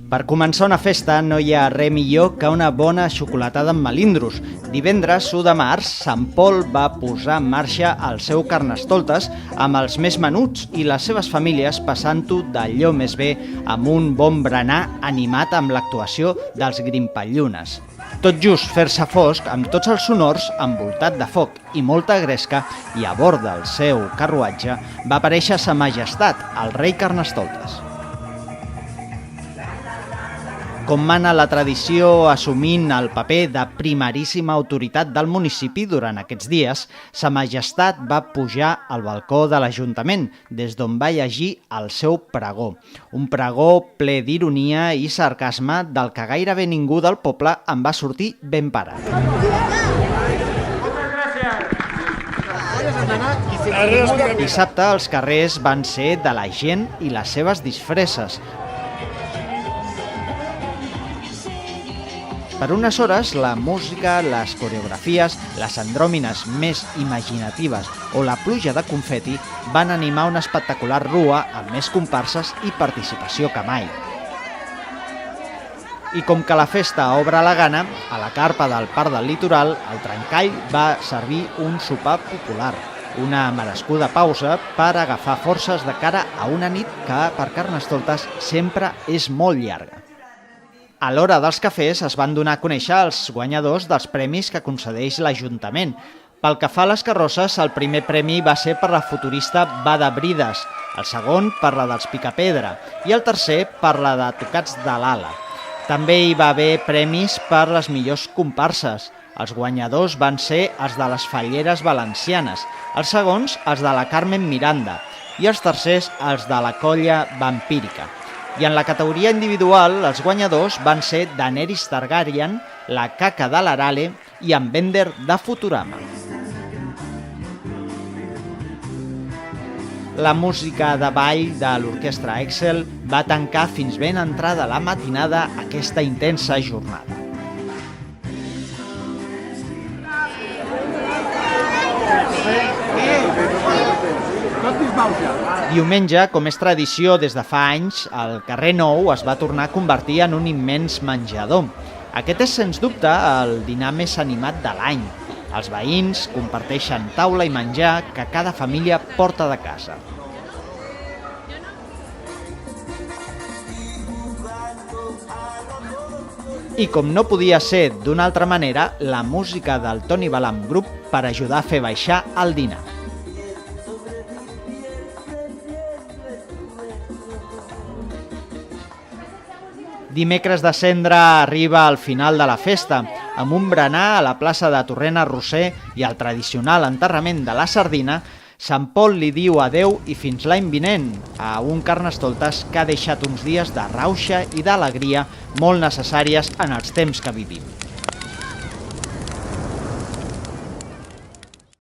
Per començar una festa no hi ha res millor que una bona xocolatada amb melindros. Divendres, 1 de març, Sant Pol va posar en marxa el seu Carnestoltes amb els més menuts i les seves famílies passant-ho d'allò més bé amb un bon berenar animat amb l'actuació dels Grimpallunes. Tot just fer-se fosc, amb tots els sonors, envoltat de foc i molta gresca, i a bord del seu carruatge va aparèixer Sa Majestat, el rei Carnestoltes. Com mana la tradició assumint el paper de primeríssima autoritat del municipi durant aquests dies, Sa Majestat va pujar al balcó de l'Ajuntament, des d'on va llegir el seu pregó. Un pregó ple d'ironia i sarcasme del que gairebé ningú del poble en va sortir ben parat. Dissabte els carrers van ser de la gent i les seves disfresses. Per unes hores, la música, les coreografies, les andròmines més imaginatives o la pluja de confeti van animar una espectacular rua amb més comparses i participació que mai. I com que la festa obre la gana, a la carpa del Parc del Litoral, el Trencall va servir un sopar popular, una merescuda pausa per agafar forces de cara a una nit que, per Carnestoltes, sempre és molt llarga. A l'hora dels cafès es van donar a conèixer els guanyadors dels premis que concedeix l'Ajuntament. Pel que fa a les carrosses, el primer premi va ser per la futurista Bada Brides, el segon per la dels Picapedra i el tercer per la de Tocats de l'Ala. També hi va haver premis per les millors comparses. Els guanyadors van ser els de les Falleres Valencianes, els segons els de la Carmen Miranda i els tercers els de la Colla Vampírica. I en la categoria individual, els guanyadors van ser Daenerys Targaryen, la Caca de l'Arale i en Bender de Futurama. La música de ball de l'Orquestra Excel va tancar fins ben entrada la matinada aquesta intensa jornada. Diumenge, com és tradició des de fa anys, el carrer Nou es va tornar a convertir en un immens menjador. Aquest és, sens dubte, el dinar més animat de l'any. Els veïns comparteixen taula i menjar que cada família porta de casa. I com no podia ser d'una altra manera, la música del Toni Balam Group per ajudar a fer baixar el dinar. Dimecres de Cendra arriba al final de la festa, amb un berenar a la plaça de Torrent Arrosser i el tradicional enterrament de la sardina. Sant Pol li diu adeu i fins l'any vinent a un Carnestoltes que ha deixat uns dies de rauxa i d'alegria molt necessàries en els temps que vivim.